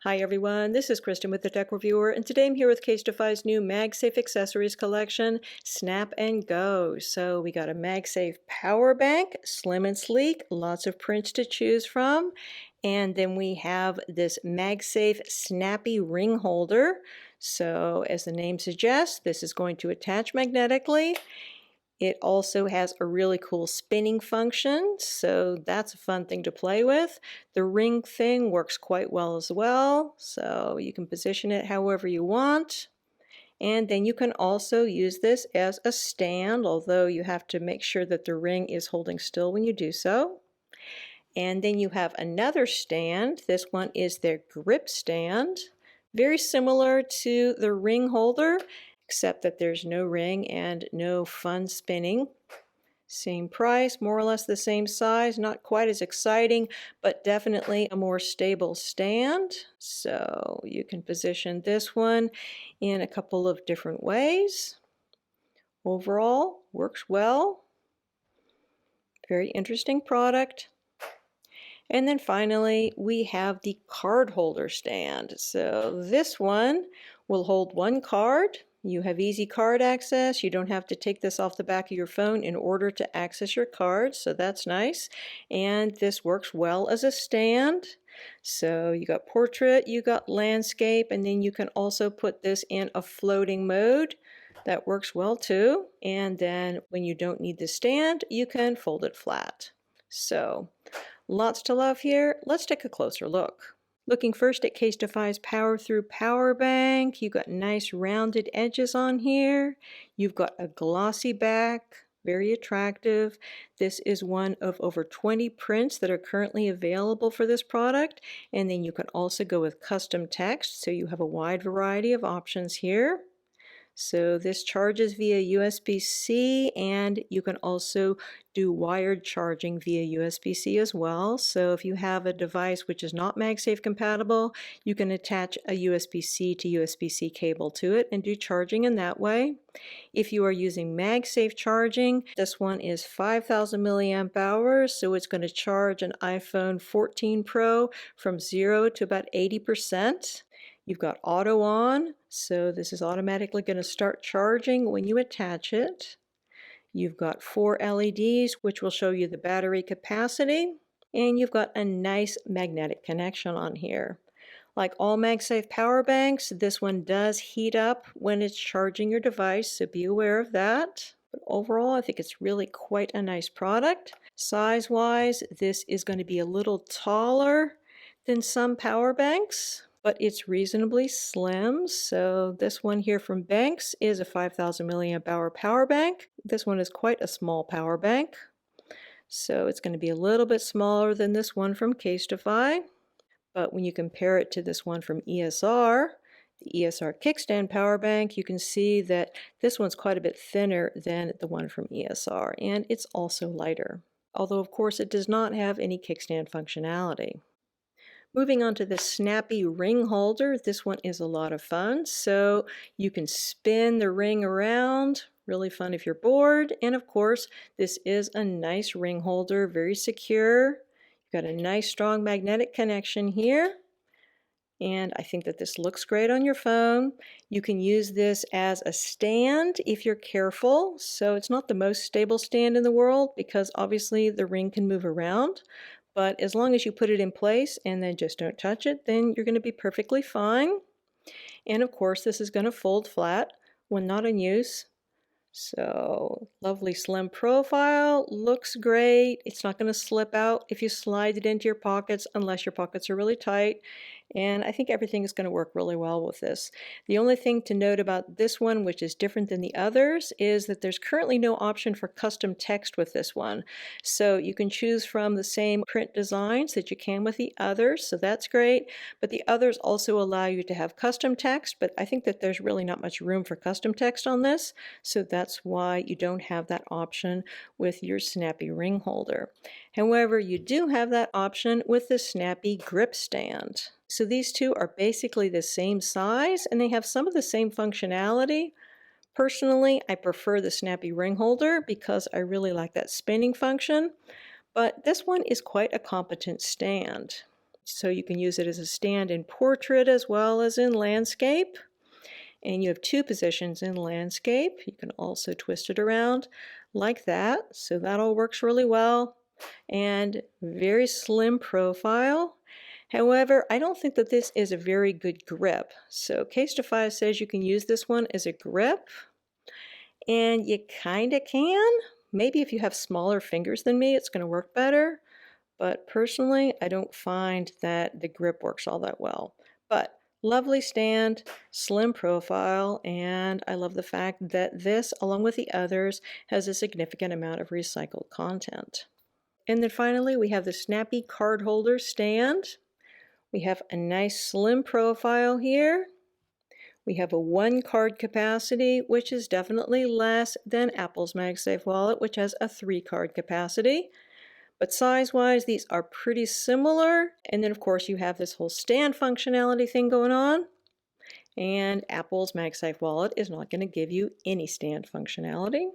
Hi everyone, this is Kristen with the Tech Reviewer, and today I'm here with Casetify's new MagSafe accessories collection, Snap and Go. So we got a MagSafe power bank, slim and sleek, lots of prints to choose from. And then we have this MagSafe snappy ring holder. So as the name suggests, this is going to attach magnetically. It also has a really cool spinning function, so that's a fun thing to play with. The ring thing works quite well as well, so you can position it however you want. And then you can also use this as a stand, although you have to make sure that the ring is holding still when you do so. And then you have another stand. This one is their grip stand. Very similar to the ring holder, except that there's no ring and no fun spinning. Same price, more or less the same size, not quite as exciting, but definitely a more stable stand. So you can position this one in a couple of different ways. Overall, works well. Very interesting product. And then finally, we have the card holder stand. So this one will hold one card. You have easy card access. You don't have to take this off the back of your phone in order to access your cards, so that's nice. And this works well as a stand. So you got portrait, you got landscape, and then you can also put this in a floating mode. That works well too. And then when you don't need the stand, you can fold it flat. So lots to love here. Let's take a closer look. Looking first at Casetify's Power Through Power Bank, you've got nice rounded edges on here. You've got a glossy back, very attractive. This is one of over 20 prints that are currently available for this product. And then you can also go with custom text, so you have a wide variety of options here. So this charges via USB-C, and you can also do wired charging via USB-C as well. So if you have a device which is not MagSafe compatible, you can attach a USB-C to USB-C cable to it and do charging in that way. If you are using MagSafe charging, this one is 5,000 milliamp hours, so it's going to charge an iPhone 14 Pro from 0 to about 80%. You've got auto on, so this is automatically going to start charging when you attach it. You've got 4 LEDs, which will show you the battery capacity. And you've got a nice magnetic connection on here. Like all MagSafe power banks, this one does heat up when it's charging your device, so be aware of that. But overall, I think it's really quite a nice product. Size-wise, this is going to be a little taller than some power banks, but it's reasonably slim. So this one here from Banks is a 5,000 milliamp hour power bank. This one is quite a small power bank. So it's going to be a little bit smaller than this one from Casetify. But when you compare it to this one from ESR, the ESR kickstand power bank, you can see that this one's quite a bit thinner than the one from ESR, and it's also lighter. Although, of course, it does not have any kickstand functionality. Moving on to the snappy ring holder, this one is a lot of fun. So you can spin the ring around, really fun if you're bored. And of course, this is a nice ring holder, very secure. You've got a nice strong magnetic connection here. And I think that this looks great on your phone. You can use this as a stand if you're careful. So it's not the most stable stand in the world because obviously the ring can move around. But as long as you put it in place and then just don't touch it, then you're going to be perfectly fine. And of course, this is going to fold flat when not in use. So lovely slim profile, looks great. It's not going to slip out if you slide it into your pockets unless your pockets are really tight. And I think everything is going to work really well with this. The only thing to note about this one, which is different than the others, is that there's currently no option for custom text with this one. So you can choose from the same print designs that you can with the others, so that's great. But the others also allow you to have custom text, but I think that there's really not much room for custom text on this, so that's why you don't have that option with your snappy ring holder. However, you do have that option with the snappy grip stand. So these two are basically the same size and they have some of the same functionality. Personally, I prefer the snappy ring holder because I really like that spinning function, but this one is quite a competent stand. so you can use it as a stand in portrait as well as in landscape. And you have two positions in landscape. You can also twist it around like that, so that all works really well. And very slim profile. However, I don't think that this is a very good grip. So Casetify says you can use this one as a grip, and you kind of can. Maybe if you have smaller fingers than me, it's going to work better. But personally, I don't find that the grip works all that well. But lovely stand, slim profile, and I love the fact that this, along with the others, has a significant amount of recycled content. And then finally, we have the Snappy card holder stand. We have a nice slim profile here. We have a 1 card capacity, which is definitely less than Apple's MagSafe wallet, which has a 3 card capacity. But size-wise, these are pretty similar. And then, of course, you have this whole stand functionality thing going on. And Apple's MagSafe wallet is not going to give you any stand functionality.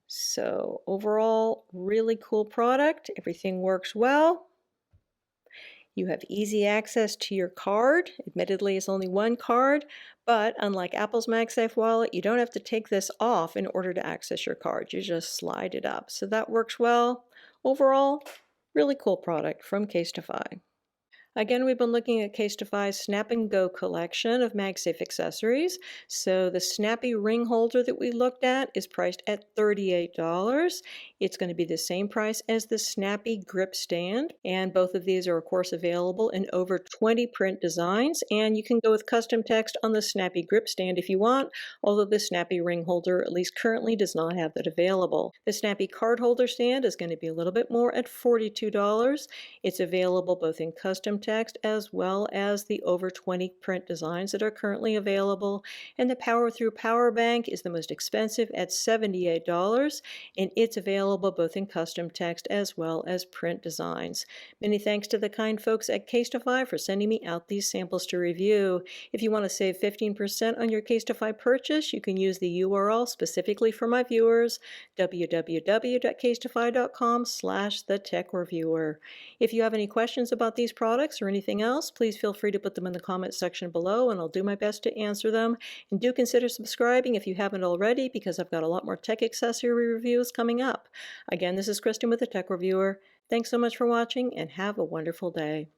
So overall, really cool product. Everything works well. You have easy access to your card. Admittedly, it's only 1 card, but unlike Apple's MagSafe wallet, you don't have to take this off in order to access your card. You just slide it up. So that works well. Overall, really cool product from Casetify. Again, we've been looking at Casetify's Snap and Go collection of MagSafe accessories. So the Snappy ring holder that we looked at is priced at $38. It's going to be the same price as the Snappy grip stand. And both of these are, of course, available in over 20 print designs. And you can go with custom text on the Snappy grip stand if you want, although the Snappy ring holder, at least currently, does not have that available. The Snappy card holder stand is going to be a little bit more at $42. It's available both in custom text as well as the over 20 print designs that are currently available. And the Power Through Power Bank is the most expensive at $78, and it's available both in custom text as well as print designs. Many thanks to the kind folks at Casetify for sending me out these samples to review. If you want to save 15% on your Casetify purchase, you can use the URL specifically for my viewers, www.casetify.com/thetechreviewer. If you have any questions about these products or anything else, please feel free to put them in the comments section below and I'll do my best to answer them. And do consider subscribing if you haven't already, because I've got a lot more tech accessory reviews coming up. Again, this is Kristen with the Tech Reviewer. Thanks so much for watching and have a wonderful day.